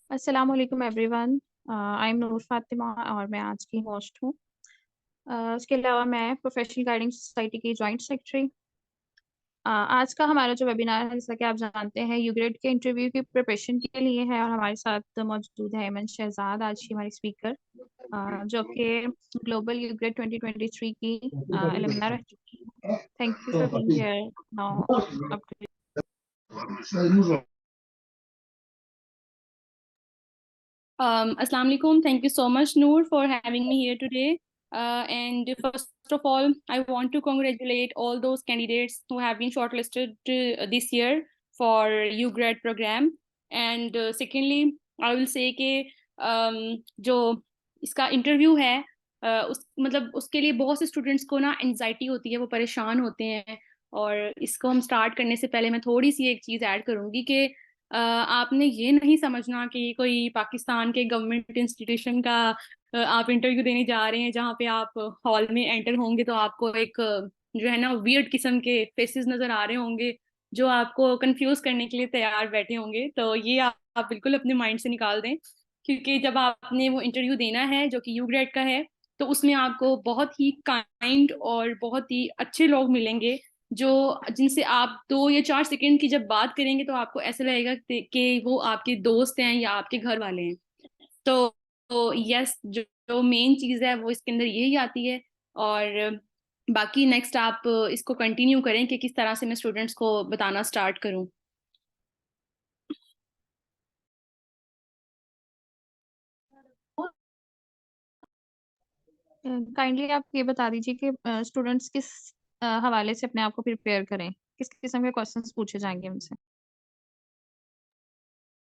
अस्सलाम वालेकुम everyone. I am नूर फातिमा और मैं आज की होस्ट हूँ। उसके अलावा मैं प्रोफेशनल गाइडिंग सोसाइटी की जॉइंट सेक्रेटरी। आज का हमारा जो वेबिनार है, जैसा कि आप जानते हैं, यूग्रेड के इंटरव्यू की प्रिपरेशन के लिए है और हमारे साथ मौजूद है अमन शहजाद आज की हमारी स्पीकर, जो कि ग्लोबल यूग्रेड 2023 की एलुमना रह चुकी है। Thank you for being here now. Assalamu alaikum. Thank you so much, Noor, for having me here today. And first of all, I want to congratulate all those candidates who have been shortlisted this year for UGRAD program. And secondly, I will say कि जो इसका interview है उस मतलब उसके लिए बहुत से स्टूडेंट्स को ना एंजाइटी होती है, वो परेशान होते हैं। और इसको हम स्टार्ट करने से पहले मैं थोड़ी सी एक चीज़ ऐड करूंगी कि आपने ये नहीं समझना कि कोई पाकिस्तान के गवर्नमेंट इंस्टीट्यूशन का आप इंटरव्यू देने जा रहे हैं, जहाँ पे आप हॉल में एंटर होंगे तो आपको एक जो है ना वियर्ड किस्म के फेसेस नजर आ रहे होंगे, जो आपको कंफ्यूज करने के लिए तैयार बैठे होंगे। तो ये आप बिल्कुल अपने माइंड से निकाल दें, क्योंकि जब आपने वो इंटरव्यू देना है जो कि यू ग्रेड का है, तो उसमें आपको बहुत ही काइंड और बहुत ही अच्छे लोग मिलेंगे, जो जिनसे आप 2 या 4 सेकंड की जब बात करेंगे तो आपको ऐसा लगेगा कि वो आपके दोस्त हैं या आपके घर वाले हैं। तो यस, जो मेन चीज़ है वो इसके अंदर यही आती है। और बाकी नेक्स्ट आप इसको कंटिन्यू करें कि किस तरह से मैं स्टूडेंट्स को बताना स्टार्ट करूं। काइंडली आप ये बता दीजिए कि स्टूडेंट्स किस हवाले से अपने आप को प्रिपेयर करें, किस किस्म के क्वेश्चंस पूछे जाएंगे उनसे।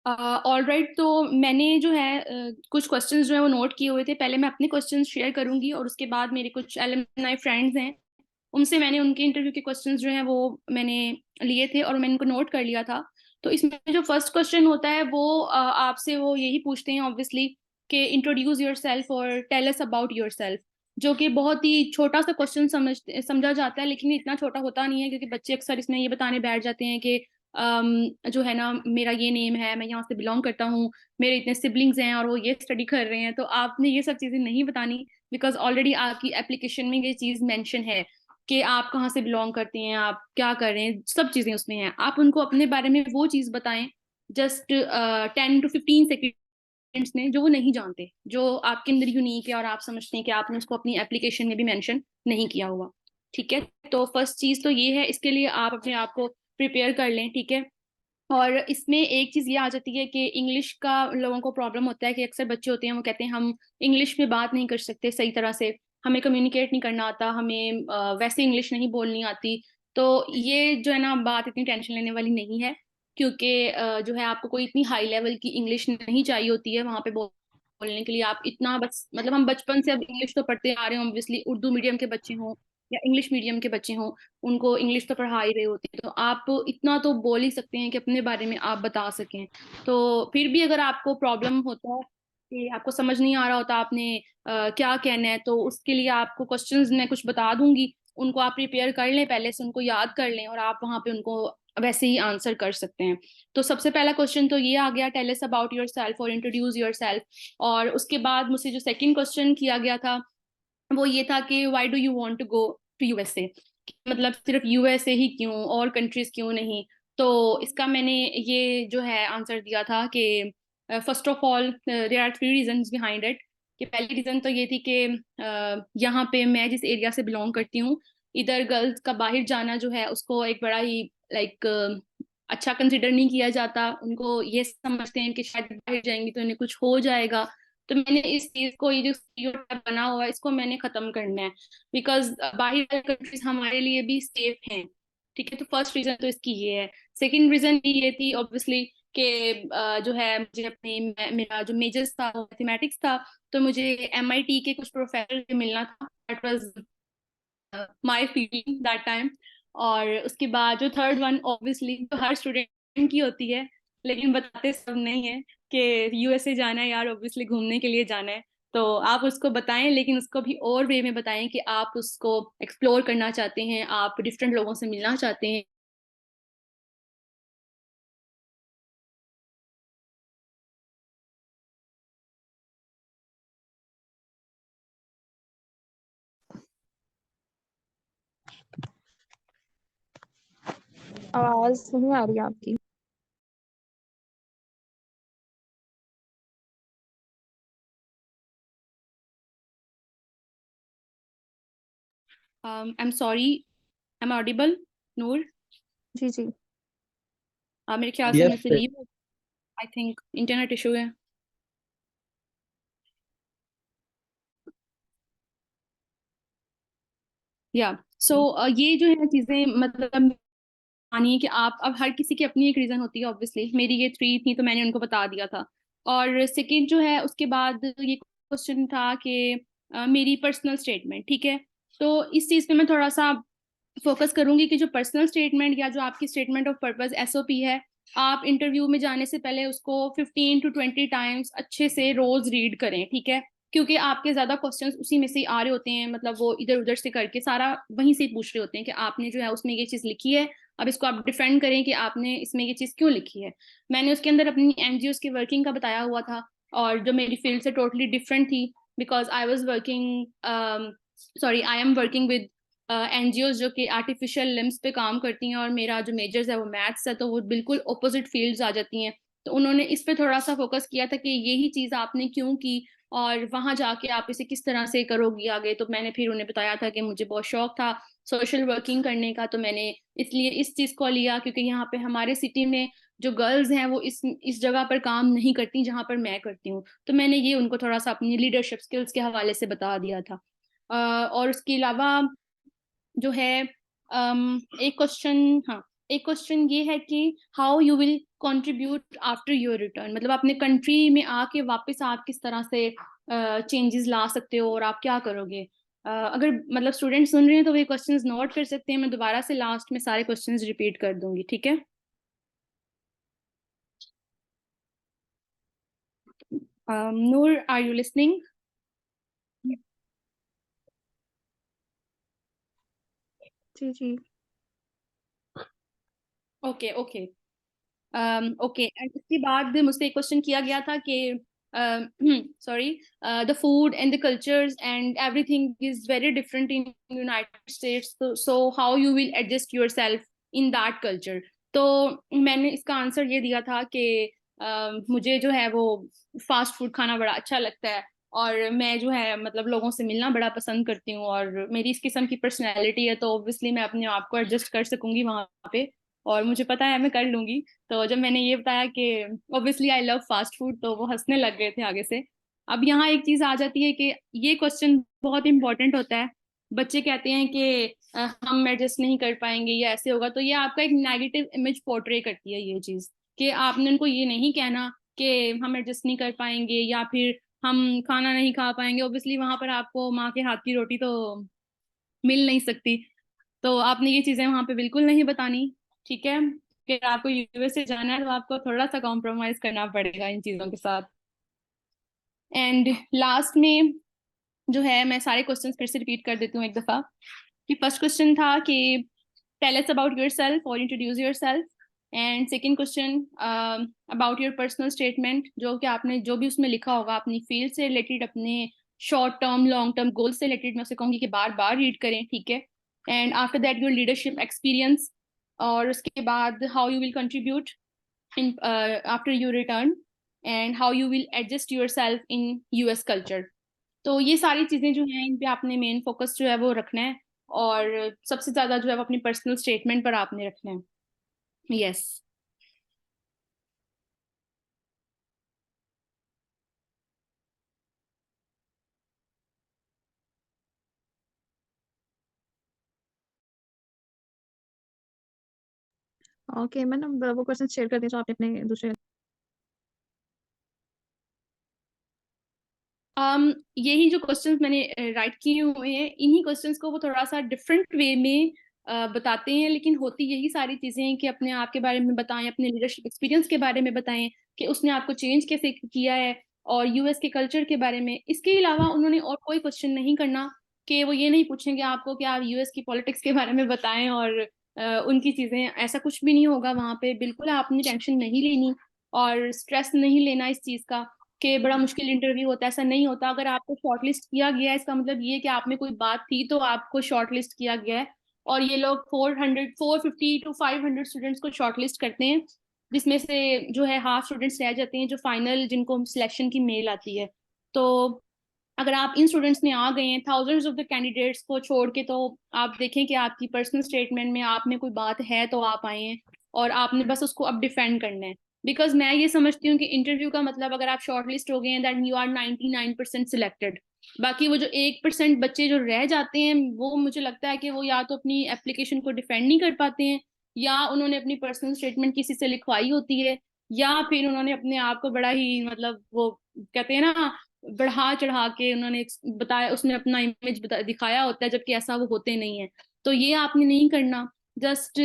ऑल राइट, तो मैंने जो है कुछ क्वेश्चंस जो है वो नोट किए हुए थे। पहले मैं अपने क्वेश्चंस शेयर करूंगी और उसके बाद मेरे कुछ एलुमनाई फ्रेंड्स हैं, उनसे मैंने उनके इंटरव्यू के क्वेश्चंस जो हैं वो मैंने लिए थे और मैंने उनको नोट कर लिया था। तो इसमें जो फर्स्ट क्वेश्चन होता है वो आपसे वो यही पूछते हैं ऑब्वियसली कि इंट्रोड्यूस योर सेल्फ और tell us about yourself, जो कि बहुत ही छोटा सा क्वेश्चन समझा जाता है, लेकिन इतना छोटा होता नहीं है, क्योंकि बच्चे अक्सर इसमें ये बताने बैठ जाते हैं कि जो है ना मेरा ये नेम है, मैं यहाँ से बिलोंग करता हूँ, मेरे इतने सिबलिंग्स हैं और वो ये स्टडी कर रहे हैं। तो आपने ये सब चीज़ें नहीं बतानी, बिकॉज ऑलरेडी आपकी एप्लीकेशन में ये चीज़ मेंशन है कि आप कहाँ से बिलोंग करती हैं, आप क्या कर रहे हैं, सब चीज़ें उसमें हैं। आप उनको अपने बारे में वो चीज़ बताएं, जस्ट 10 to 15 सेकेंड्स में, जो वो नहीं जानते, जो आपके अंदर यूनिक है और आप समझते हैं कि आपने उसको अपनी एप्लीकेशन में भी मेंशन नहीं किया हुआ। ठीक है, तो फर्स्ट चीज़ तो ये है, इसके लिए आप अपने आप को प्रिपेयर कर लें। ठीक है, और इसमें एक चीज ये आ जाती है कि इंग्लिश का लोगों को प्रॉब्लम होता है कि अक्सर बच्चे होते हैं वो कहते हैं हम इंग्लिश में बात नहीं कर सकते सही तरह से, हमें कम्युनिकेट नहीं करना आता, हमें वैसे इंग्लिश नहीं बोलनी आती। तो ये जो है ना बात इतनी टेंशन लेने वाली नहीं है, क्योंकि जो है आपको कोई इतनी हाई लेवल की इंग्लिश नहीं चाहिए होती है वहां पे बोलने के लिए। आप इतना बस मतलब हम बचपन से अब इंग्लिश तो पढ़ते आ रहे हैं, ऑब्वियसली उर्दू मीडियम के बच्चे हों या इंग्लिश मीडियम के बच्चे हों, उनको इंग्लिश तो पढ़ा ही रहे होते हैं, तो आप इतना तो बोल ही सकते हैं कि अपने बारे में आप बता सकें। तो फिर भी अगर आपको प्रॉब्लम होता है कि आपको समझ नहीं आ रहा होता आपने क्या कहना है, तो उसके लिए आपको क्वेश्चंस मैं कुछ बता दूंगी, उनको आप प्रिपेयर कर लें, पहले से उनको याद कर लें और आप वहां पे उनको वैसे ही आंसर कर सकते हैं। तो सबसे पहला क्वेश्चन तो ये आ गया, tell us about yourself और इंट्रोड्यूस योर सेल्फ। और उसके बाद मुझसे जो सेकंड क्वेश्चन किया गया था वो ये था कि why do you want to go to USA, मतलब सिर्फ यूएसए ही क्यों, और कंट्रीज क्यों नहीं। तो इसका मैंने ये जो है आंसर दिया था कि first of all there are 3 reasons behind it. कि पहली रीजन तो ये थी कि यहाँ पे मैं जिस एरिया से बिलोंग करती हूँ, इधर गर्ल्स का बाहर जाना जो है उसको एक बड़ा ही लाइक अच्छा कंसिडर नहीं किया जाता। उनको ये समझते हैं कि शायद बाहर जाएंगी तो इन्हें कुछ हो जाएगा। तो मैंने इस चीज को, ये जो स्टीरियोटाइप बना हुआ है, इसको मैंने खत्म करना है, बिकॉज बाहर कंट्रीज हमारे लिए भी सेफ हैं। ठीक है, तो फर्स्ट रीजन तो इसकी ये है। सेकंड रीजन भी ये थी ऑब्वियसली कि जो है मुझे अपनी मेरा जो मेजर्स था वो मैथमेटिक्स था, तो मुझे एमआईटी के कुछ प्रोफेसर से मिलना था, that was my feeling that time. और उसके बाद जो थर्ड वन ऑब्वियसली जो हर स्टूडेंट की होती है, लेकिन बताते सब नहीं है, कि यूएसए जाना है यार, ऑब्वियसली घूमने के लिए जाना है। तो आप उसको बताएं, लेकिन उसको भी और वे में बताएं कि आप उसको एक्सप्लोर करना चाहते हैं, आप डिफरेंट लोगों से मिलना चाहते हैं। आवाज नहीं आ रही है आपकी। I am sorry, I am audible Noor? जी जी। मेरे ख्याल से यस मेरे से leave, I think internet issue है। या सो ये जो है चीजें, मतलब मानिए कि आप, अब हर किसी की अपनी एक रीजन होती है ऑब्वियसली, मेरी ये 3 थी तो मैंने उनको बता दिया था। और सेकंड जो है उसके बाद ये क्वेश्चन था कि मेरी पर्सनल स्टेटमेंट, ठीक है। तो इस चीज पे मैं थोड़ा सा फोकस करूंगी कि जो पर्सनल स्टेटमेंट या जो आपकी स्टेटमेंट ऑफ पर्पस एसओपी है, आप इंटरव्यू में जाने से पहले उसको 15 to 20 टाइम्स अच्छे से रोज रीड करें, ठीक है। क्योंकि आपके ज्यादा क्वेश्चंस उसी में से ही आ रहे होते हैं, मतलब वो इधर उधर से करके सारा वहीं से ही पूछ रहे होते हैं कि आपने जो है उसमें ये चीज लिखी है, अब इसको आप डिफेंड करें कि आपने इसमें ये चीज क्यों लिखी है। मैंने उसके अंदर अपनी एनजीओ की वर्किंग का बताया हुआ था, और जो मेरी फील्ड से टोटली डिफरेंट थी, because I was working, sorry, I am working with NGO जो कि आर्टिफिशियल लिम्स पे काम करती हैं, और मेरा जो मेजर्स है वो मैथ्स है, तो वो बिल्कुल ऑपोजिट फील्ड्स आ जाती हैं। तो उन्होंने इस पे थोड़ा सा फोकस किया था कि यही चीज आपने क्यों की, और वहां जाके आप इसे किस तरह से करोगी आगे। तो मैंने फिर उन्हें बताया था कि मुझे बहुत शौक था सोशल वर्किंग करने का, तो मैंने इसलिए इस चीज को लिया, क्योंकि यहाँ पे हमारे सिटी में जो गर्ल्स हैं वो इस जगह पर काम नहीं करती जहाँ पर मैं करती हूँ। तो मैंने ये उनको थोड़ा सा अपनी लीडरशिप स्किल्स के हवाले से बता दिया था। और उसके अलावा जो है, एक क्वेश्चन, हाँ, एक क्वेश्चन ये है कि how you will contribute after your return, मतलब अपने कंट्री में आके वापस आप किस तरह से चेंजेस ला सकते हो और आप क्या करोगे। अगर मतलब स्टूडेंट सुन रहे हैं तो वो क्वेश्चंस नोट कर सकते हैं, मैं दोबारा से लास्ट में सारे क्वेश्चंस रिपीट कर दूंगी, ठीक है। Noor, are you listening? जी जी। Okay okay. ओके, एंड उसके बाद मुझसे एक क्वेश्चन किया गया था कि sorry, the food and the cultures and everything is very different in United States, so how you will adjust yourself in that culture. तो मैंने इसका आंसर ये दिया था कि मुझे जो है वो फास्ट फूड खाना बड़ा अच्छा लगता है, और मैं जो है मतलब लोगों से मिलना बड़ा पसंद करती हूँ, और मेरी इस किस्म की पर्सनैलिटी है, तो ऑब्वियसली मैं अपने आप को एडजस्ट कर सकूंगी वहां पे, और मुझे पता है मैं कर लूंगी। तो जब मैंने ये बताया कि obviously I love fast food, तो वो हंसने लग गए थे आगे से। अब यहाँ एक चीज आ जाती है कि ये क्वेश्चन बहुत इंपॉर्टेंट होता है। बच्चे कहते हैं कि हम एडजस्ट नहीं कर पाएंगे या ऐसे होगा, तो ये आपका एक नेगेटिव इमेज पोर्ट्रे करती है ये चीज, कि आपने उनको ये नहीं कहना कि हम एडजस्ट नहीं कर पाएंगे या फिर हम खाना नहीं खा पाएंगे। ऑब्वियसली वहां पर आपको माँ के हाथ की रोटी तो मिल नहीं सकती, तो आपने ये चीजें वहां पे बिल्कुल नहीं बतानी, ठीक है। कि आपको यूएसए जाना है तो आपको थोड़ा सा कॉम्प्रोमाइज करना पड़ेगा इन चीजों के साथ। एंड लास्ट में जो है, मैं सारे क्वेश्चंस फिर से रिपीट कर देती हूँ एक दफा। कि फर्स्ट क्वेश्चन था कि टेल अस अबाउट योरसेल्फ और introduce yourself, and second question about your personal statement, जो कि आपने जो भी उसमें लिखा होगा अपनी फील्ड से रिलेटेड, अपने short term long term goal से रिलेटेड, मैं उसे कहूंगी कि बार बार रीड करें, ठीक है। And after that your leadership experience, और उसके बाद how you will contribute in after your return, and how you will adjust yourself in US culture. तो ये सारी चीजें जो हैं इन पे आपने मेन फोकस जो है वो रखना है, और सबसे ज्यादा जो है वो अपनी पर्सनल स्टेटमेंट पर आपने रखना है। यस। ओके, मैं ना वो क्वेश्चन शेयर कर दी जो आपने अपने दूसरे। यही जो क्वेश्चंस मैंने राइट किए हुए हैं, इन्हीं क्वेश्चंस को वो थोड़ा सा डिफरेंट वे में बताते हैं, लेकिन होती यही सारी चीजें हैं कि अपने आप के बारे में बताएं, अपने लीडरशिप एक्सपीरियंस के बारे में बताएं कि उसने आपको चेंज कैसे किया है, और यूएस के कल्चर के बारे में। इसके अलावा उन्होंने और कोई क्वेश्चन नहीं करना, कि वो ये नहीं पूछेंगे आपको कि आप यूएस की पॉलिटिक्स के बारे में बताएं और उनकी चीजें। ऐसा कुछ भी नहीं होगा वहां पे, बिल्कुल आपने टेंशन नहीं लेनी और स्ट्रेस नहीं लेना इस चीज का कि बड़ा मुश्किल इंटरव्यू होता है, ऐसा नहीं होता। अगर आपको शॉर्टलिस्ट किया गया है, इसका मतलब ये है कि आप में कोई बात थी तो आपको शॉर्टलिस्ट किया गया है, और ये लोग 450 to 500 स्टूडेंट्स को शॉर्टलिस्ट करते हैं, जिसमें से जो है हाफ स्टूडेंट्स रह जाते हैं जो फाइनल जिनको सिलेक्शन की मेल आती है। तो अगर आप इन स्टूडेंट्स में आ गए हैं थाउजेंड्स ऑफ द कैंडिडेट्स को छोड़ के, तो आप देखें कि आपकी पर्सनल स्टेटमेंट में आप में कोई बात है तो आप आए हैं और आपने बस उसको अब डिफेंड करना है। बिकॉज मैं ये समझती हूँ कि इंटरव्यू का मतलब अगर आप शॉर्ट लिस्ट हो गए हैं दैट यू आर 99% सिलेक्टेड। बाकी वो जो 1% बच्चे जो रह जाते हैं वो मुझे लगता है कि वो या तो अपनी एप्लीकेशन को डिफेंड नहीं कर पाते हैं, या उन्होंने अपनी पर्सनल स्टेटमेंट किसी से लिखवाई होती है, या फिर उन्होंने अपने आप को बड़ा ही मतलब वो कहते हैं ना बढ़ा चढ़ा के उन्होंने बताया, उसने अपना इमेज दिखाया होता है, जबकि ऐसा वो होते नहीं है। तो ये आपने नहीं करना, जस्ट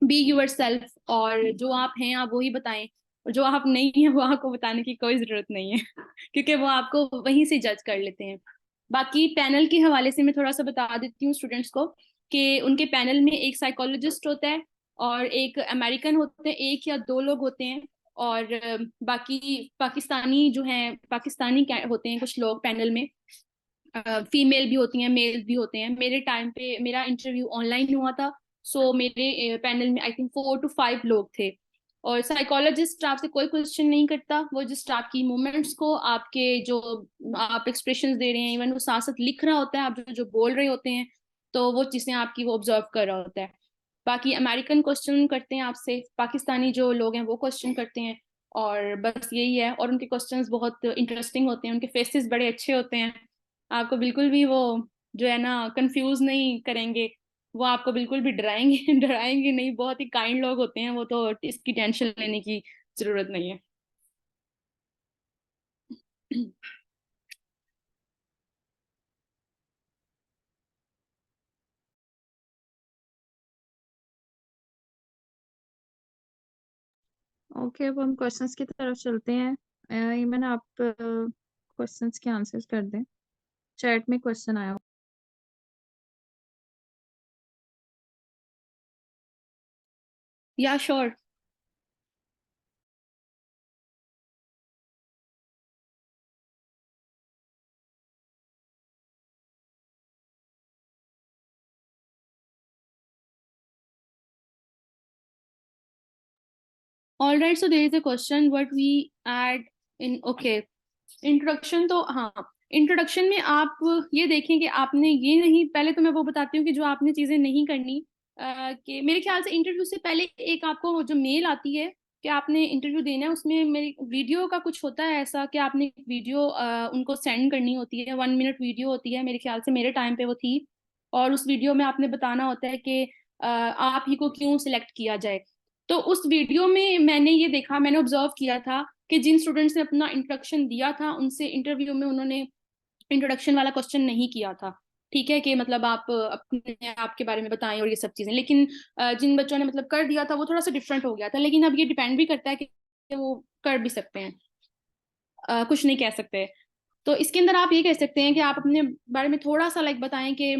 बी यूर सेल्फ, और जो आप हैं आप वही बताएं, और जो आप नहीं है वो आपको बताने की कोई जरूरत नहीं है क्योंकि वो आपको वहीं से जज कर लेते हैं। बाकी पैनल के हवाले से मैं थोड़ा सा बता देती हूँ स्टूडेंट्स को कि उनके पैनल में एक साइकोलॉजिस्ट होता है और एक अमेरिकन होते हैं, एक या दो लोग होते हैं, और बाकी पाकिस्तानी जो हैं पाकिस्तानी होते हैं कुछ लोग पैनल में। फीमेल भी होती हैं, मेल भी होते हैं। मेरे टाइम पे मेरा इंटरव्यू ऑनलाइन हुआ था, सो मेरे पैनल में आई थिंक 4 to 5 लोग थे। और साइकोलॉजिस्ट आपसे कोई क्वेश्चन नहीं करता, वो जस्ट आपकी मूवमेंट्स को, आपके जो आप एक्सप्रेशंस दे रहे हैं, इवन वो साथ साथ लिख रहा होता है आप जो जो बोल रहे होते हैं, तो वो चीज़ें आपकी वो ऑब्जर्व कर रहा होता है। बाकी अमेरिकन क्वेश्चन करते हैं आपसे, पाकिस्तानी जो लोग हैं वो क्वेश्चन करते हैं, और बस यही है। और उनके क्वेश्चंस बहुत इंटरेस्टिंग होते हैं, उनके फेसेस बड़े अच्छे होते हैं, आपको बिल्कुल भी वो जो है ना कंफ्यूज नहीं करेंगे, वो आपको बिल्कुल भी डराएंगे डराएंगे नहीं, बहुत ही काइंड लोग होते हैं वो, तो इसकी टेंशन लेने की जरूरत नहीं है। ओके, अब हम क्वेश्चंस की तरफ चलते हैं। ईमन, आप क्वेश्चंस के आंसर्स कर दें। चैट में क्वेश्चन आया। या sure. All right, so there is a question what we add in, okay, introduction. तो हाँ, इंट्रोडक्शन में आप ये देखें कि आपने ये नहीं, पहले तो मैं वो बताती हूँ कि जो आपने चीजें नहीं करनी, कि मेरे ख्याल से इंटरव्यू से पहले एक आपको जो मेल आती है कि आपने इंटरव्यू देना है, उसमें मेरी वीडियो का कुछ होता है ऐसा कि आपने एक वीडियो उनको सेंड करनी होती है, 1 मिनट वीडियो होती है, मेरे ख्याल से मेरे टाइम पे वो थी। और उस वीडियो में आपने बताना होता है कि आप ही को क्यों सिलेक्ट किया जाए। तो उस वीडियो में मैंने ये देखा, मैंने ऑब्जर्व किया था कि जिन स्टूडेंट्स ने अपना इंट्रोडक्शन दिया था उनसे इंटरव्यू में उन्होंने इंट्रोडक्शन वाला क्वेश्चन नहीं किया था। ठीक है कि मतलब आप अपने आप के बारे में बताएं और ये सब चीजें, लेकिन जिन बच्चों ने मतलब कर दिया था वो थोड़ा सा डिफरेंट हो गया था। लेकिन अब ये डिपेंड भी करता है कि वो कर भी सकते हैं, कुछ नहीं कह सकते। तो इसके अंदर आप ये कह सकते हैं कि आप अपने बारे में थोड़ा सा लाइक बताएं कि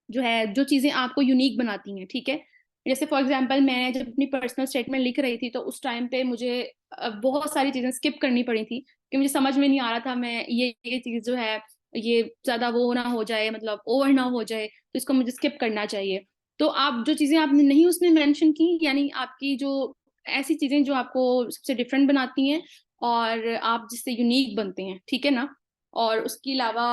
जो है जो चीजें आपको यूनिक बनाती हैं। ठीक है, जैसे फॉर एग्जांपल मैं जब अपनी पर्सनल स्टेटमेंट लिख रही थी तो उस टाइम पे मुझे बहुत सारी चीजें स्किप करनी पड़ी थी कि मुझे समझ में नहीं आ रहा था, मैं ये चीज जो है ये ज्यादा वो ना हो जाए, मतलब ओवर ना हो जाए, तो इसको मुझे स्किप करना चाहिए। तो आप जो चीजें आपने नहीं उसमें मेंशन की, यानी आपकी जो ऐसी चीजें जो आपको सबसे डिफरेंट बनाती हैं और आप जिससे यूनिक बनते हैं, ठीक है ना। और उसके अलावा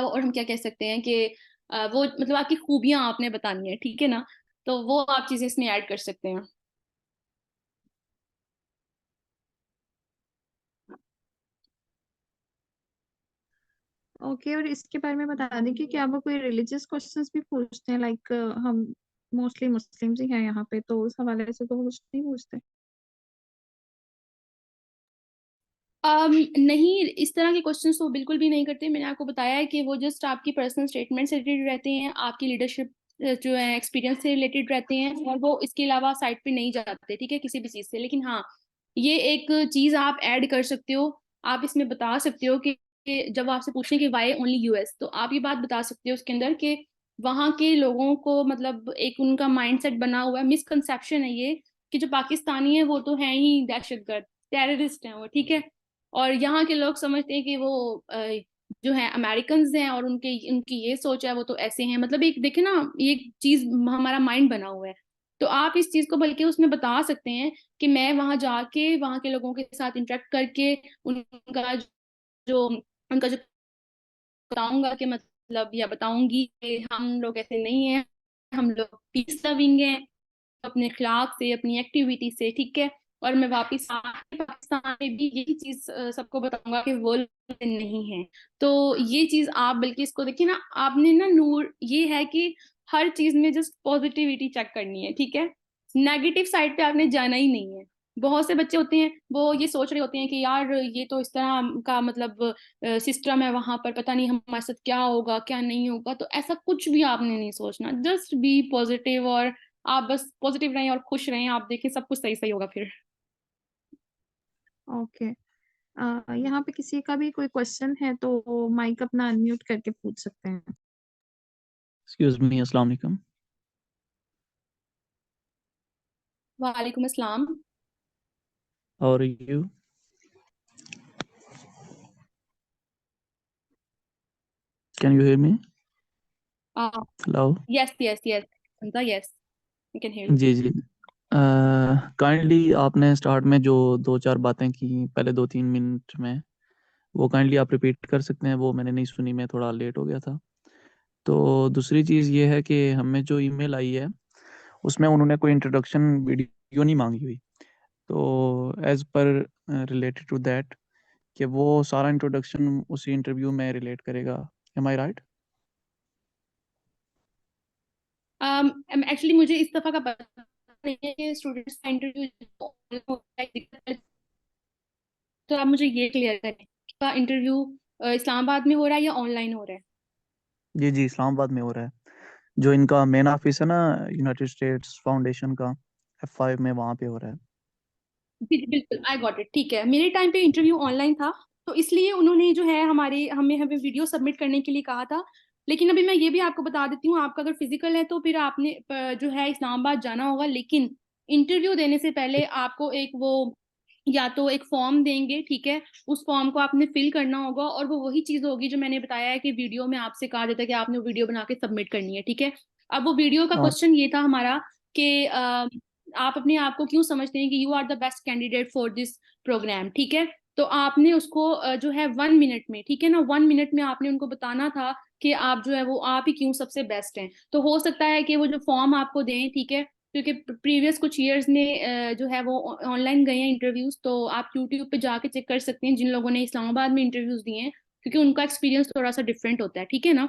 और हम क्या कह सकते हैं कि वो मतलब आपकी खूबियां आपने बतानी है, ठीक है ना, तो वो आप चीजें इसमें ऐड कर सकते हैं। ओके, और इसके बारे में बता दें कि क्या वो कोई रिलीजियस क्वेश्चंस भी पूछते हैं, लाइक हम मोस्टली मुस्लिम्स ही हैं यहाँ पे, तो उस हवाले से तो वो कुछ नहीं पूछते। नहीं, इस तरह के क्वेश्चंस तो बिल्कुल भी नहीं करते। मैंने आपको बताया है कि वो जस्ट आपकी पर्सनल स्टेटमेंट से रिलेटेड रहते हैं, आपकी लीडरशिप जो है एक्सपीरियंस से रिलेटेड रहते हैं, और वो इसके अलावा साइड पे नहीं जाते, ठीक है, किसी भी चीज़ से। लेकिन हाँ, ये एक चीज़ आप ऐड कर सकते हो, आप इसमें बता सकते हो कि जब आपसे पूछें कि वाई ओनली यूएस, तो आप ये बात बता सकते हो उसके अंदर कि वहाँ के लोगों को मतलब एक उनका माइंडसेट बना हुआ है, मिसकंसेप्शन है ये कि जो पाकिस्तानी है वो तो है ही दहशतगर्द, टेररिस्ट हैं वो, ठीक है। और यहाँ के लोग समझते हैं कि वो जो है अमेरिकन हैं और उनके उनकी ये सोच है वो तो ऐसे हैं, मतलब एक देखे ना, ये चीज हमारा माइंड बना हुआ है। तो आप इस चीज को बल्कि उसमें बता सकते हैं कि मैं वहां जाके वहां के लोगों के साथ इंटरेक्ट करके उनका जो उनका जो बताऊंगा कि मतलब, या बताऊंगी कि हम लोग ऐसे नहीं हैं, हम लोग पीस लविंग हैं अपने अखलाक से, अपनी एक्टिविटी से, ठीक है। और मैं वापस आके पाकिस्तान में भी यही चीज सबको बताऊंगा कि वो लोग नहीं है। तो ये चीज आप बल्कि इसको देखिए ना, आपने ना नूर, ये है कि हर चीज में जस्ट पॉजिटिविटी चेक करनी है, ठीक है। नेगेटिव साइड पे आपने जाना ही नहीं है। बहुत से बच्चे होते हैं वो ये सोच रहे होते हैं कि यार ये तो इस तरह का मतलब सिस्टम है वहां पर, पता नहीं हमारे साथ क्या होगा क्या नहीं होगा। तो ऐसा कुछ भी आपने नहीं सोचना, जस्ट बी पॉजिटिव, और आप बस पॉजिटिव रहें और खुश रहें, आप देखें सब कुछ सही सही होगा फिर। ओके। यहाँ पे किसी का भी कोई क्वेश्चन है तो माइक अपना अनम्यूट करके पूछ सकते हैं। एक्सक्यूज मी, अस्सलाम वालेकुम। वालेकुम अस्सलाम। How are you? Can you hear me? Hello. Yes yes yes, yes, I can hear you. जी जी। काइंडली आपने स्टार्ट में जो दो चार बातें की पहले 2-3 मिनट में, वो काइंडली आप रिपीट कर सकते हैं? वो मैंने नहीं सुनी, मैं थोड़ा लेट हो गया था। तो दूसरी चीज़ ये है कि हमें जो ईमेल आई है उसमें उन्होंने कोई इंट्रोडक्शन वीडियो नहीं मांगी हुई। तो as per related to that, कि वो सारा इंट्रोडक्शन उसी इंटरव्यू में रिलेट करेगा। एम आई राइट? एक्चुअली मुझे इस दफा का पता नहीं है कि स्टूडेंट्स का इंटरव्यू, तो आप मुझे ये क्लियर करें का इंटरव्यू इस्लामाबाद में हो रहा है या ऑनलाइन हो रहा है? जी जी, इस्लामाबाद में हो रहा है। जो इनका मेन ऑफिस है ना, यूनाइटेड स्टेट्स फाउंडेशन का, F5 में, वहाँ पे हो रहा है। जी जी, बिल्कुल, आई गॉट इट, ठीक है। मेरे टाइम पे इंटरव्यू ऑनलाइन था, तो इसलिए उन्होंने जो है हमारे हमें हमें वीडियो सबमिट करने के लिए कहा था। लेकिन अभी मैं ये भी आपको बता देती हूँ, आपका अगर फिजिकल है तो फिर आपने जो है इस्लामाबाद जाना होगा। लेकिन इंटरव्यू देने से पहले आपको एक वो, या तो एक फॉर्म देंगे, ठीक है, उस फॉर्म को आपने फिल करना होगा, और वो वही चीज होगी जो मैंने बताया है कि वीडियो में आपसे कहा जाता है कि आपने वीडियो बना के सबमिट करनी है, ठीक है। अब वो वीडियो का और क्वेश्चन ये था हमारा कि आप अपने आप को क्यों समझते हैं कि you are the best candidate for this programme, ठीक है। तो आपने उसको जो है 1 मिनट में, ठीक है ना, 1 मिनट में आपने उनको बताना था कि आप जो है वो आप ही क्यों सबसे बेस्ट हैं। तो हो सकता है कि वो जो फॉर्म आपको दें, ठीक है, क्योंकि प्रीवियस कुछ ईयर्स में जो है वो ऑनलाइन गए हैं इंटरव्यूज, तो आप यूट्यूब पे जाके चेक कर सकते हैं जिन लोगों ने इस्लामाबाद में इंटरव्यूज दिए हैं, क्योंकि उनका एक्सपीरियंस थोड़ा सा डिफरेंट होता है, ठीक है ना।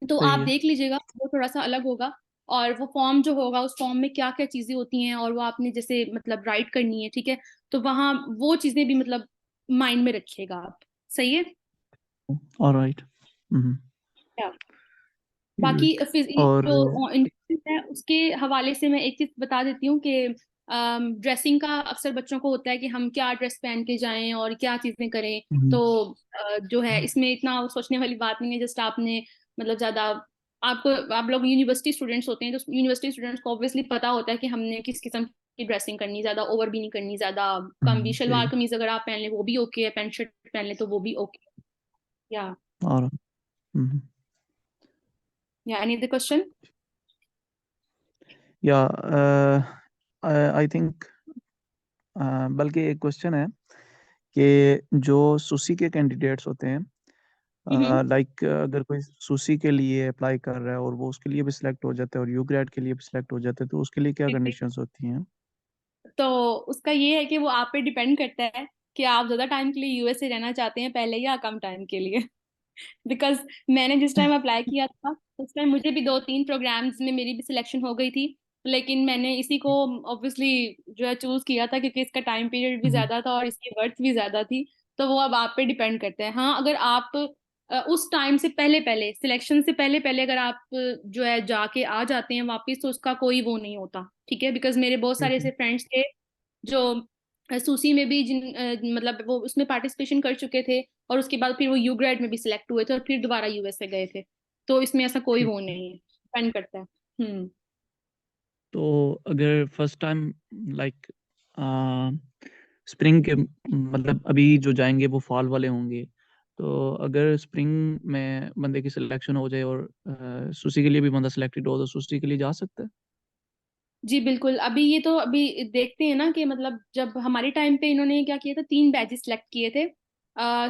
तो सही आप है। देख लीजिएगा, वो थोड़ा सा अलग होगा। और वो फॉर्म जो होगा, उस फॉर्म में क्या क्या चीजें होती हैं और वो आपने जैसे मतलब राइट करनी है, ठीक है। तो वहाँ वो चीजें भी मतलब माइंड में रखिएगा आप। सही है। ऑलराइट। क्या बाकी ठीक। और जो इंटरव्यू है उसके हवाले से मैं एक चीज बता देती हूँ कि ड्रेसिंग का अक्सर बच्चों को होता है कि हम क्या ड्रेस पहन के जाएं और क्या चीजें करें। हम्म, तो जो है इसमें इतना सोचने वाली बात नहीं है, जस्ट आपने मतलब ज्यादा, आपको, आप लोग यूनिवर्सिटी स्टूडेंट्स होते हैं तो यूनिवर्सिटी स्टूडेंट्स को ऑब्वियसली पता होता है कि हमने किस किस्म की ड्रेसिंग करनी, ज्यादा ओवर भी नहीं करनी, ज्यादा कम भी। सही शलवार है। कमीज अगर आप पहन ले वो भी ओके है, पैंट शर्ट पहन ले तो वो भी ओके। या और या एनी अदर क्वेश्चन? या आई थिंक, बल्कि एक क्वेश्चन है कि जो सुसी के कैंडिडेट्स होते हैं, लाइक अगर कोई सुसी के लिए अप्लाई कर रहा है और वो उसके लिए भी सिलेक्ट हो जाता है और यू ग्रेड के लिए भी सिलेक्ट हो जाता है, तो उसके लिए क्या कंडीशंस होती हैं? तो उसका ये है कि वो आप पे डिपेंड करता है कि आप ज्यादा टाइम के लिए यूएसए रहना चाहते हैं पहले या कम टाइम के लिए। बिकॉज मैंने जिस टाइम अप्लाई किया था उस टाइम मुझे भी 2-3 प्रोग्राम्स में मेरी भी सिलेक्शन हो गई थी। लेकिन मैंने इसी को ऑब्वियसली जो है चूज किया था क्योंकि इसका टाइम पीरियड भी हम्म, ज्यादा था और इसकी वर्थ भी ज्यादा थी। तो वो अब आप पे डिपेंड करता है। हाँ, अगर आप उस टाइम से पहले पहले, सिलेक्शन से पहले पहले अगर आप जो है जाके आ जाते हैं वापस, तो उसका कोई वो नहीं होता, ठीक है। बिकॉज मेरे बहुत सारे ठीक है। ऐसे फ्रेंड्स थे जो सूसी में भी जिन मतलब वो उसमें पार्टिसिपेशन कर चुके थे, और उसके बाद फिर वो यू ग्रेड में भी सिलेक्ट हुए थे और फिर दोबारा यूएसए गए थे। तो इसमें ऐसा कोई ठीक वो है। नहीं है, डिपेंड करता है। हम्म। तो अगर फर्स्ट टाइम, लाइक स्प्रिंग के, मतलब अभी जो जाएंगे वो फॉल वाले होंगे, तो अगर स्प्रिंग में बंदे की सिलेक्शन हो जाए और सुसी के लिए भी बंदा सिलेक्टेड हो तो सुसी के लिए जा सकता है? जी बिल्कुल। अभी ये तो अभी देखते हैं ना कि मतलब जब हमारे टाइम पे इन्होंने क्या किया था, 3 बैचेस सिलेक्ट किए थे,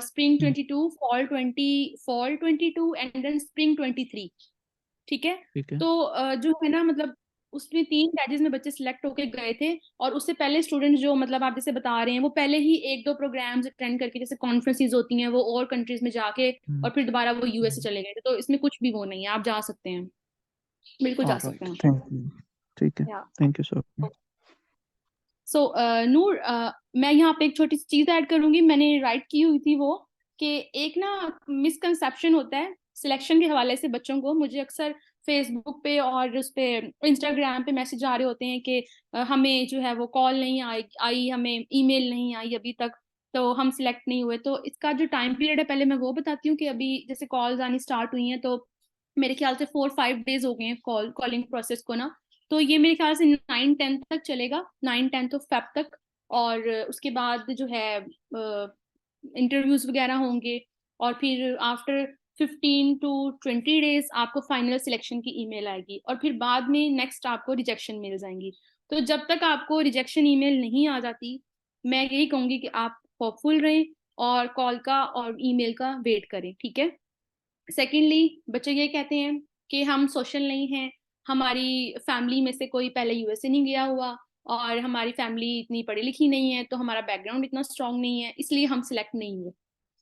spring hmm, 22, fall 22 and then spring 23। ठीक है। ठीक है। तो जो है ना मतलब उसमें 3 बैचेस में बच्चे सिलेक्ट होके गए थे, और उससे पहले स्टूडेंट जो मतलब आप जैसे बता रहे हैं वो पहले ही 1-2 प्रोग्राम्स अटेंड करके, जैसे कॉन्फ्रेंसेस होती हैं वो और कंट्रीज में जाके, और फिर दोबारा वो यूएसए चले गए थे। तो इसमें कुछ भी वो नहीं है, आप जा सकते हैं, बिल्कुल जा सकते ऑलराइट, हैं। Thank you. ठीक है, या थैंक यू सर। सो नूर, मैं यहाँ पे एक छोटी सी चीज ऐड करूंगी, मैंने राइट की हुई थी वो, कि एक ना मिसकंसेप्शन होता है सिलेक्शन के हवाले से बच्चों को। मुझे अक्सर फेसबुक पे और उस पे इंस्टाग्राम पे मैसेज आ रहे होते हैं कि हमें जो है वो कॉल नहीं आई, हमें ईमेल नहीं आई अभी तक, तो हम सिलेक्ट नहीं हुए। तो इसका जो टाइम पीरियड है पहले मैं वो बताती हूँ कि अभी जैसे कॉल्स आनी स्टार्ट हुई हैं, तो मेरे ख्याल से 4-5 डेज हो गए हैं कॉलिंग प्रोसेस को ना। तो ये मेरे ख्याल से 9-10 तक चलेगा, 9-10 ऑफ फेब तक। और उसके बाद जो है इंटरव्यूज वगैरह होंगे, और फिर आफ्टर 15 to 20 डेज आपको फाइनल सिलेक्शन की ईमेल आएगी, और फिर बाद में नेक्स्ट आपको रिजेक्शन मेल जाएंगी। तो जब तक आपको रिजेक्शन ईमेल नहीं आ जाती, मैं यही कहूंगी कि आप होपफुल रहें और कॉल का और ईमेल का वेट करें। ठीक है। सेकेंडली, बच्चे ये कहते हैं कि हम सोशल नहीं हैं, हमारी फैमिली में से कोई पहले यूएसए नहीं गया हुआ, और हमारी फैमिली इतनी पढ़ी लिखी नहीं है, तो हमारा बैकग्राउंड इतना स्ट्रांग नहीं है, इसलिए हम सिलेक्ट नहीं हुए।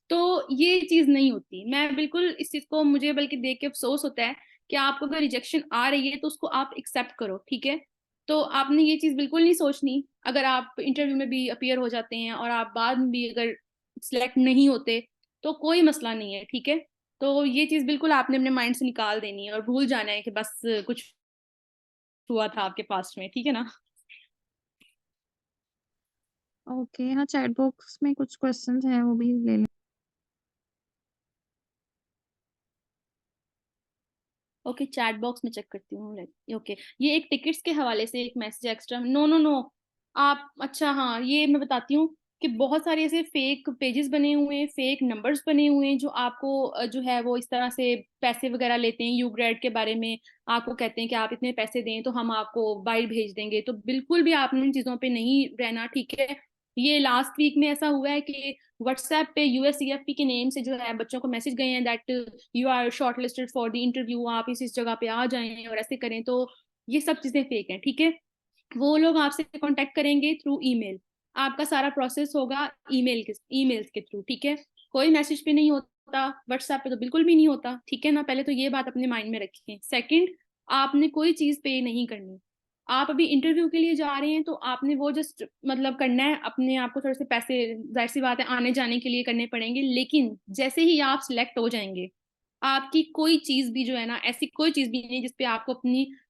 तो ये चीज नहीं होती। मैं बिल्कुल इस चीज को, मुझे बल्कि देख के अफसोस होता है कि आपको अगर रिजेक्शन आ रही है तो उसको आप एक्सेप्ट करो। ठीक है। तो आपने ये चीज बिल्कुल नहीं सोचनी। अगर आप इंटरव्यू में भी अपीयर हो जाते हैं और आप बाद में भी अगर सिलेक्ट नहीं होते, तो कोई मसला नहीं है। ठीक है। तो ये चीज बिल्कुल आपने अपने माइंड से निकाल देनी है और भूल जाना है कि बस कुछ हुआ था आपके पास्ट में। ठीक है ना। ओके, हाँ चैट बॉक्स में कुछ क्वेश्चंस हैं, वो भी ले लें। ओके, चैट बॉक्स में चेक करती हूँ। ओके, ये एक टिकट्स के हवाले से एक message extra, no no no, आप, अच्छा हाँ, ये मैं बताती हूँ कि बहुत सारे ऐसे फेक पेजेस बने हुए हैं, फेक नंबर्स बने हुए हैं, जो आपको जो है वो इस तरह से पैसे वगैरह लेते हैं यू ग्रेड के बारे में। आपको कहते हैं कि आप इतने पैसे दें तो हम आपको बाइट भेज देंगे। तो बिल्कुल भी आपने इन चीज़ों पे नहीं रहना। ठीक है। ये लास्ट वीक में ऐसा हुआ है कि व्हाट्सएप पे यूएससीएफपी के नेम से जो है बच्चों को मैसेज गए हैं that you are shortlisted for the interview, आप इस जगह पे आ जाएं और ऐसे करें। तो ये सब चीजें फेक हैं। ठीक है। वो लोग आपसे कांटेक्ट करेंगे थ्रू ईमेल, आपका सारा प्रोसेस होगा ईमेल्स के थ्रू। ठीक है। कोई मैसेज पे नहीं होता, व्हाट्सएप पे तो बिल्कुल भी नहीं होता। ठीक है ना। पहले तो ये बात अपने माइंड में रखिए। सेकंड, आपने कोई चीज पे नहीं करनी। आप अभी इंटरव्यू के लिए जा रहे हैं तो आपने वो जस्ट मतलब करना है, अपने आप को थोड़े से पैसे, जाहिर सी बात है, आने जाने के लिए करने पड़ेंगे। लेकिन जैसे ही आप सिलेक्ट हो जाएंगे, आपकी कोई चीज भी जो है ना, ऐसी कोई चीज भी नहीं जिसपे आपको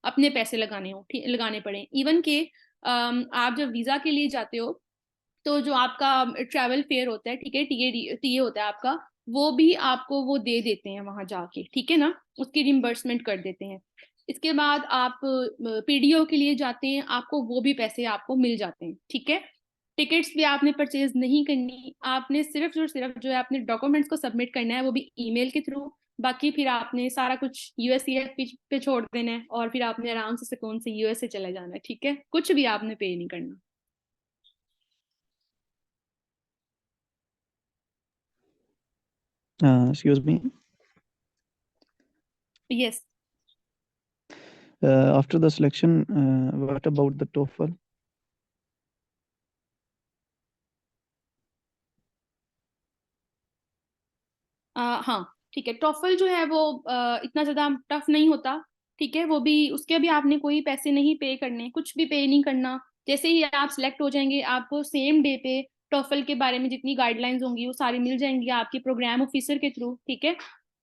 अपने पैसे लगाने हो, लगाने पड़े। इवन के आप जब वीजा के लिए जाते हो, तो जो आपका ट्रैवल फेयर होता है, ठीक है, टीए होता है आपका, वो भी आपको वो दे देते हैं वहां जाके। ठीक है ना। उसकी रिम्बर्समेंट कर देते हैं। इसके बाद आप पीडीओ के लिए जाते हैं, आपको वो भी पैसे आपको मिल जाते हैं। ठीक है। टिकट्स भी आपने परचेज नहीं करनी, आपने सिर्फ और सिर्फ जो है अपने डॉक्यूमेंट्स को सबमिट करना है, वो भी ईमेल के थ्रू। बाकी फिर आपने सारा कुछ यूएससीएफ पे छोड़ देना है, और फिर आपने आराम से सुकून से यूएसए चले जाना है। ठीक है। कुछ भी आपने पे नहीं करना। Excuse me. Yes. After the selection, what about the TOEFL? हाँ ठीक है। टॉफल जो है वो इतना ज्यादा टफ नहीं होता। ठीक है। वो भी, उसके भी आपने कोई पैसे नहीं पे करने, कुछ भी पे नहीं करना। जैसे ही आप सिलेक्ट हो जाएंगे, आपको सेम डे पे टॉफल के बारे में जितनी गाइडलाइंस होंगी वो सारी मिल जाएंगी आपके प्रोग्राम ऑफिसर के थ्रू। ठीक है।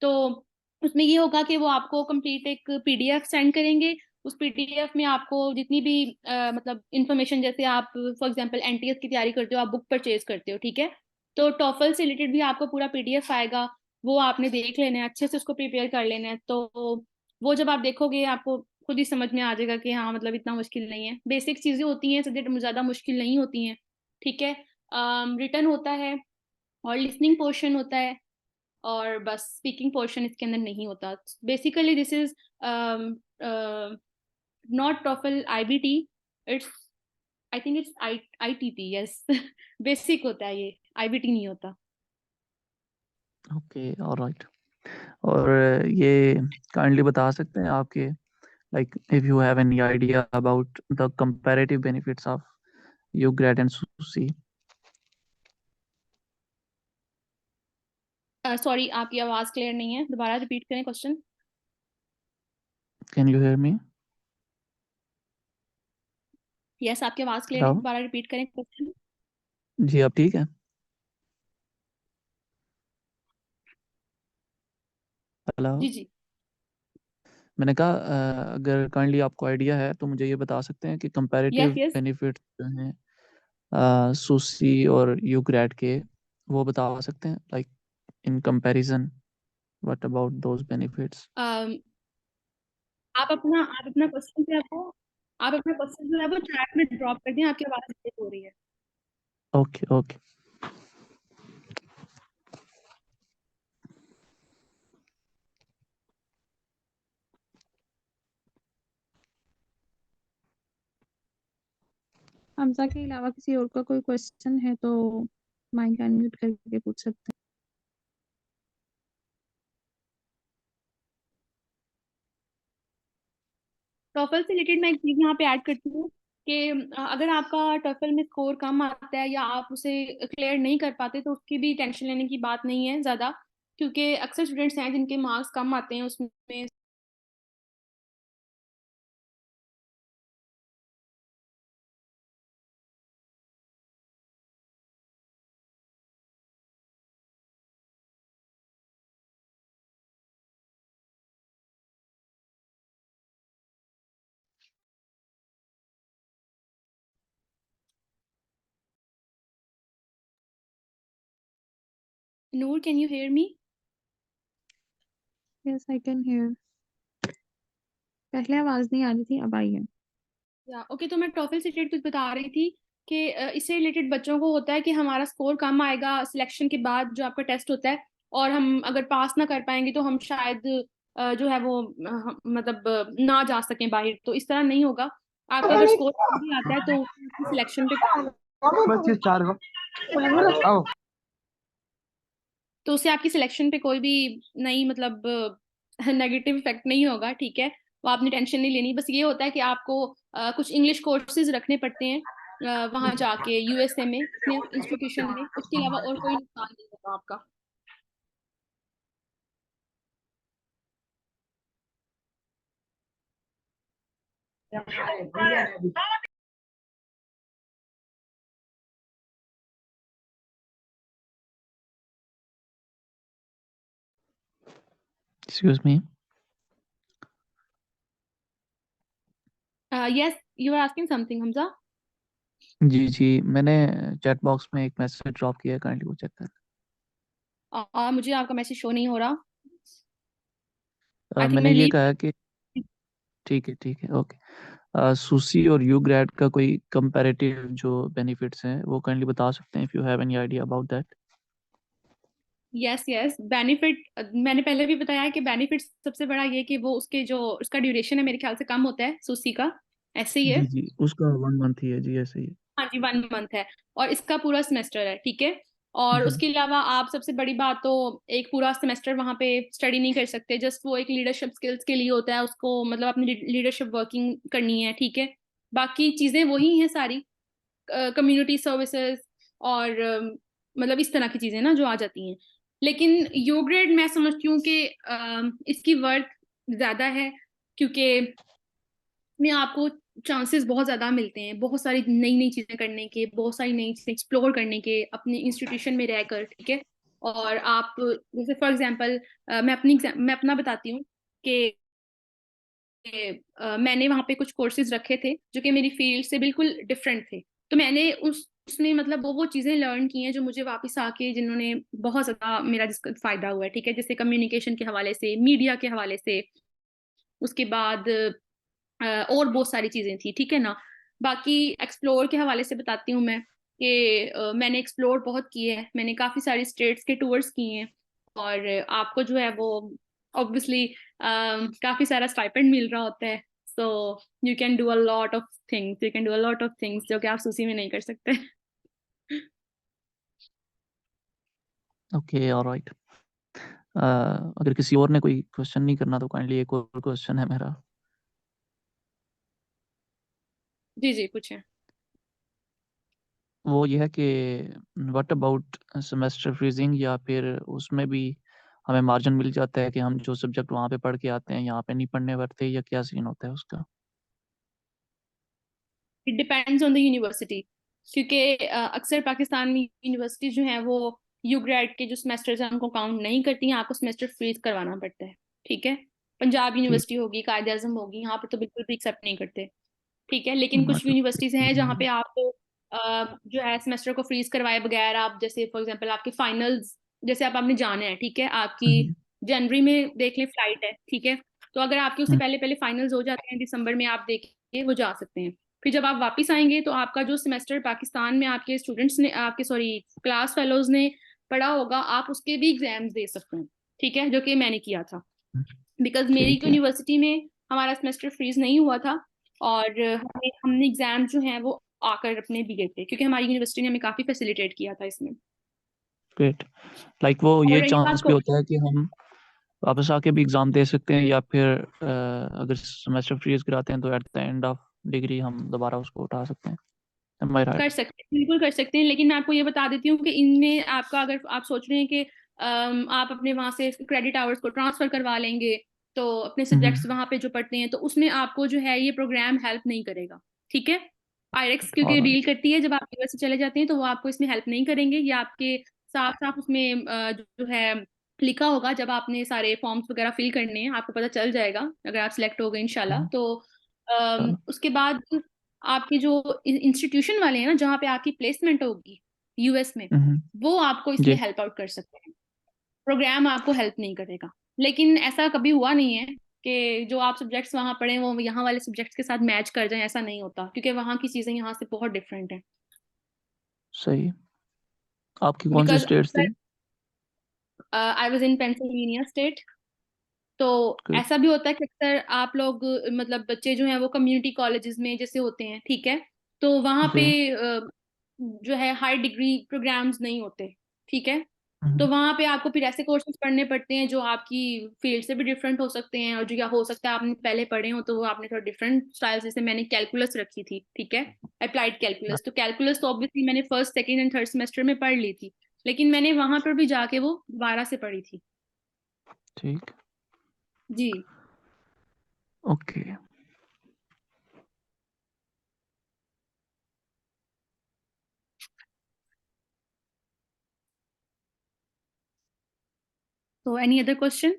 तो उसमें ये होगा कि वो आपको कंप्लीट एक पीडीएफ सेंड करेंगे। उस पीडीएफ में आपको जितनी भी मतलब इंफॉर्मेशन, जैसे आप फॉर एग्जांपल एनटीएस की तैयारी करते हो, आप बुक परचेज करते हो, ठीक है, तो टॉफल से रिलेटेड भी आपको पूरा पीडीएफ आएगा। वो आपने देख लेना है, अच्छे से उसको प्रिपेयर कर लेना है। तो वो जब आप देखोगे आपको खुद ही समझ में आ जाएगा कि हाँ मतलब इतना मुश्किल नहीं है, बेसिक चीजें होती हैं, सब्जेक्ट ज्यादा मुश्किल नहीं होती हैं। ठीक है। रिटर्न होता है और लिसनिंग पोर्शन होता है। और बस स्पीकिंग पोर्शन इसके अंदर नहीं होता। Basically this is not TOEFL iBT, it's I think it's ITT, yes. Basic होता है ये, आईबीटी नहीं होता। Okay, alright. और ये काइंडली बता सकते हैं आपके, like if you have any idea about the comparative benefits of UGRAD and SUSI? Sorry, आपकी आवाज क्लियर नहीं है, दोबारा रिपीट करें question. Can you hear me? Yes, आपकी आवाज क्लियर नहीं, हेलो दोबारा रिपीट करें क्वेश्चन। जी, आप ठीक है? हेलो, जी जी। मैंने कहा अगर काइंडली आपको आइडिया है तो मुझे ये बता सकते हैं कि यस कंपैरेटिव यस। बेनिफिट्स जो हैं सुसी और यूग्रेड के, वो बता सकते हैं, like in comparison what about those benefits? आप अपना क्वेश्चन जो है वो, आप अपना क्वेश्चन जो है वो चैट में ड्रॉप कर दें, आपकी आवाज ब्रेक हो रही है। Okay okay. हमजा के अलावा किसी और का कोई क्वेश्चन है तो माइक अनम्यूट करके पूछ सकते टॉफल से रिलेटेड मैं एक चीज यहाँ पे ऐड करती हूँ कि अगर आपका टॉफल में स्कोर कम आता है या आप उसे क्लियर नहीं कर पाते तो उसकी भी टेंशन लेने की बात नहीं है ज्यादा, क्योंकि अक्सर स्टूडेंट्स हैं जिनके मार्क्स कम आते हैं उसमें। नूर, कैन यू हेयर मी? हैं। Yes I can here. पहले आवाज नहीं आ रही थी, अब आई है। या ओके, तो मैं टॉफल से रिलेटेड कुछ बता रही थी कि इससे रिलेटेड बच्चों को होता है कि हमारा स्कोर कम आएगा सिलेक्शन के बाद जो आपका टेस्ट होता है, और हम अगर पास ना कर पाएंगे तो हम शायद जो है वो मतलब ना जा सकें बाहर। तो इस तरह नहीं होगा। आपका अगर स्कोर कम भी आता है तो सिलेक्शन पे बस चार को आओ। तो उससे आपकी सिलेक्शन पे कोई भी नहीं मतलब नेगेटिव इफेक्ट नहीं होगा, ठीक है। वो आपने टेंशन नहीं लेनी। बस ये होता है कि आपको कुछ इंग्लिश कोर्सेज रखने पड़ते हैं वहां जाके यूएसए में इंस्टीट्यूशन में, उसके अलावा और कोई नुकसान नहीं होगा आपका। Excuse me. Yes, you are asking something Hamza. जी जी, मैंने चैट बॉक्स में एक मैसेज ड्रॉप किया है, काइंडली वो चेक कर। मुझे आपका मैसेज शो नहीं हो रहा। आई थिंक मैंने मैं ये लीव। कहा कि ठीक है, ओके। सुसी और यू ग्रेड का कोई कंपैरेटिव जो बेनिफिट्स हैं वो काइंडली बता सकते हैं, if you have any idea about that? Yes yes, benefit मैंने पहले भी बताया है कि बेनिफिट सबसे बड़ा ये कि वो उसके जो उसका ड्यूरेशन है मेरे ख्याल से कम होता है सूसी का, ऐसे ही है। जी जी, उसका 1 मंथ ही है जी, ऐसे ही है। हाँ जी, 1 मंथ है और इसका पूरा सेमेस्टर है, ठीक है। और हम्म। उसके अलावा आप सबसे बड़ी बात तो एक पूरा सेमेस्टर वहां पे स्टडी नहीं कर सकते, जस्ट वो एक लीडरशिप स्किल्स के लिए होता है, उसको मतलब अपनी लीडरशिप वर्किंग करनी है, ठीक है। बाकी चीजें वही हैं सारी, कम्युनिटी सर्विसेज और मतलब इस तरह की चीजें ना जो आ जाती हैं। लेकिन यो ग्रेड मैं समझती हूँ कि इसकी वर्थ ज्यादा है, क्योंकि में आपको चांसेस बहुत ज्यादा मिलते हैं बहुत सारी नई नई चीजें करने के, बहुत सारी नई चीजें एक्सप्लोर करने के अपने इंस्टीट्यूशन में रहकर, ठीक है। और आप जैसे फॉर एग्जांपल मैं अपना बताती हूँ कि मैंने वहाँ पे कुछ कोर्सेज रखे थे जो कि मेरी फील्ड से बिल्कुल डिफरेंट थे। तो मैंने उसमें मतलब वो चीजें लर्न की हैं जो मुझे वापस आके जिन्होंने बहुत ज्यादा मेरा जिसका फायदा हुआ है, ठीक है। जैसे कम्युनिकेशन के हवाले से, मीडिया के हवाले से, उसके बाद और बहुत सारी चीजें थी, ठीक है ना। बाकी एक्सप्लोर के हवाले से बताती हूँ मैं कि मैंने एक्सप्लोर बहुत किए हैं, मैंने काफी सारी स्टेट्स के टूर्स किए हैं। और आपको जो है वो ऑब्वियसली काफी सारा स्टाइपेंड मिल रहा होता है, so you can do a lot of things, जो कि आप सूसी में नहीं कर सकते। Okay, alright. अगर किसी और ने कोई क्वेश्चन नहीं करना तो काइंडली एक और क्वेश्चन है मेरा। जी जी पूछें। वो ये है कि व्हाट अबाउट सेमेस्टर फ्रीजिंग, या फिर उसमें भी हमें मार्जिन मिल जाता है कि हम जो सब्जेक्ट वहाँ पे पढ़ के आते हैं यहाँ पे नहीं पढ़ने पड़ते, या क्या सीन होता है उसका? It depends on the university, क्योंकि अक्सर पाकिस्तान में यूनिवर्सिटी जो है वो यू ग्रेड के जो सेमेस्टर्स हैं उनको काउंट नहीं करती हैं, आपको सेमेस्टर फ्रीज करवाना पड़ता है। ठीक है, पंजाब ठीक। यूनिवर्सिटी होगी, कायद आजम होगी, यहाँ पर तो बिल्कुल भी एक्सेप्ट नहीं करते। ठीक है, लेकिन कुछ यूनिवर्सिटीज हैं जहाँ पे आपको जो है सेमेस्टर को फ्रीज करवाए बगैर आप, जैसे फॉर एग्जांपल आपके फाइनल्स, जैसे आप आपने जाना है, ठीक है, आपकी जनवरी में देख लें फ्लाइट है, ठीक है, तो अगर आपके उससे पहले पहले फाइनल्स हो जाते हैं दिसंबर में, आप देखिए वो जा सकते हैं। फिर जब आप वापस आएंगे तो आपका जो सेमेस्टर पाकिस्तान में आपके स्टूडेंट्स ने, आपके सॉरी क्लास फेलोज ने पढ़ा होगा, आप उसके भी एग्जाम्स दे सकते हैं। ठीक है, जो कि मैंने किया था, बिकॉज मेरी ठीक है। यूनिवर्सिटी में हमारा सेमेस्टर फ्रीज नहीं हुआ था, और हमने एग्जाम जो हैं वो आकर अपने दिए थे, क्योंकि हमारी यूनिवर्सिटी ने हमें काफी फैसिलिटेट किया था इसमें। ग्रेट। लाइक वो और ये रही बात चांस भी होता है कि हम वापस आके भी एग्जाम दे सकते हैं, या फिर अगर सेमेस्टर फ्रीज कराते हैं तो at the end of degree हम दोबारा उसको उठा सकते हैं। Am I right? कर सकते हैं, बिल्कुल कर सकते हैं, लेकिन मैं आपको ये बता देती हूँ कि इनमें आपका, अगर आप सोच रहे हैं कि आप अपने वहां से क्रेडिट आवर्स को ट्रांसफर करवा लेंगे, तो अपने सब्जेक्ट्स वहां पे जो पढ़ते हैं, तो उसमें आपको जो है ये प्रोग्राम हेल्प नहीं करेगा। ठीक है, आईरेक्स क्योंकि Alright. डील करती है, जब आप यूएस से चले जाते हैं तो वो आपको इसमें हेल्प नहीं करेंगे, या आपके साफ साफ उसमें जो है लिखा होगा, जब आपने सारे फॉर्म्स वगैरह फिल करने हैं आपको पता चल जाएगा, अगर आप सिलेक्ट हो गए इंशाल्लाह, तो चलो। उसके बाद आपके जो इंस्टीट्यूशन वाले हैं ना, जहाँ पे आपकी प्लेसमेंट होगी यूएस में, वो आपको इसमें जी। हेल्प आउट कर सकते हैं, प्रोग्राम आपको हेल्प नहीं करेगा। लेकिन ऐसा कभी हुआ नहीं है कि जो आप सब्जेक्ट्स वहाँ पढ़े वो यहाँ वाले सब्जेक्ट्स के साथ मैच कर जाएं, ऐसा नहीं होता, क्योंकि वहाँ की चीज़ें यहाँ से बहुत डिफरेंट हैं। सही। आपकी कौन सी बिकॉज स्टेट्स थी? I was in Pennsylvania state, तो Good. ऐसा भी होता है कि अक्सर आप लोग मतलब बच्चे जो हैं वो कम्युनिटी कॉलेजेस में जैसे होते हैं, ठीक है, तो वहाँ पे जी। जो है हाई डिग्री प्रोग्राम्स नहीं होते। ठीक है, तो हम्म, वहाँ पे आपको फिर ऐसे कोर्सेज पढ़ने पड़ते हैं जो आपकी फील्ड से भी डिफरेंट हो सकते हैं, और जो या हो सकता है आपने पहले पढ़े हो तो वो आपने थोड़ा डिफरेंट स्टाइल, जैसे मैंने कैलकुलस रखी थी, ठीक है, अप्लाइड कैलकुलस, तो कैलकुलस तो ऑब्वियसली मैंने first second and third semester में पढ़ ली थी, लेकिन मैंने वहां पर भी जाके वो दोबारा से पढ़ी थी। ठीक। जी। Okay. So any other question?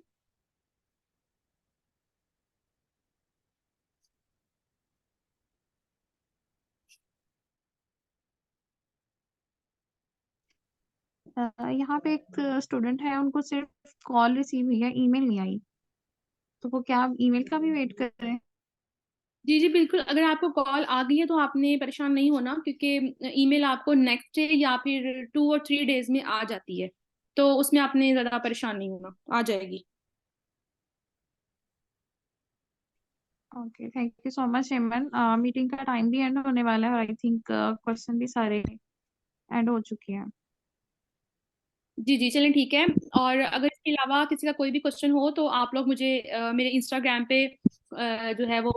यहाँ पे एक स्टूडेंट है, उनको सिर्फ कॉल रिसीव हुई है, ईमेल नहीं आई, तो वो क्या ईमेल का भी वेट कर रहे हैं? जी जी बिल्कुल, अगर आपको कॉल आ गई है तो आपने परेशान नहीं होना, क्योंकि ईमेल आपको नेक्स्ट डे या फिर 2 और 3 डेज में आ जाती है, तो उसमें आपने ज़्यादा परेशान नहीं होना, आ जाएगी। Okay, thank you so much हेमन। मीटिंग का टाइम भी एंड होने वाला है, और आई थिंक क्वेश्चन भी सारे एंड हो चुके हैं। जी जी चलें, ठीक है, और अगर इसके अलावा किसी का कोई भी क्वेश्चन हो तो आप लोग मुझे मेरे इंस्टाग्राम पे जो है वो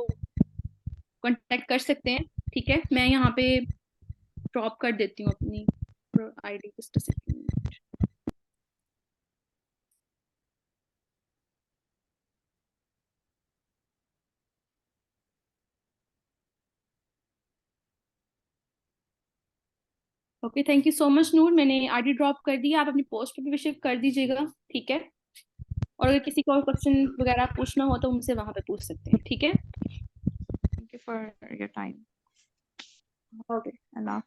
कांटेक्ट कर सकते हैं। ठीक है, मैं यहाँ पे ड्रॉप कर देती हूँ अपनी ID, just a second. Okay, thank you so much Noor, मैंने आईडी ड्रॉप कर दी, आप अपनी पोस्ट पे भी विजिट कर दीजिएगा। ठीक है, और अगर किसी को और क्वेश्चन वगैरह पूछना हो तो मुझसे वहां पे पूछ सकते हैं। ठीक है, thank you for your time. Okay. Allah.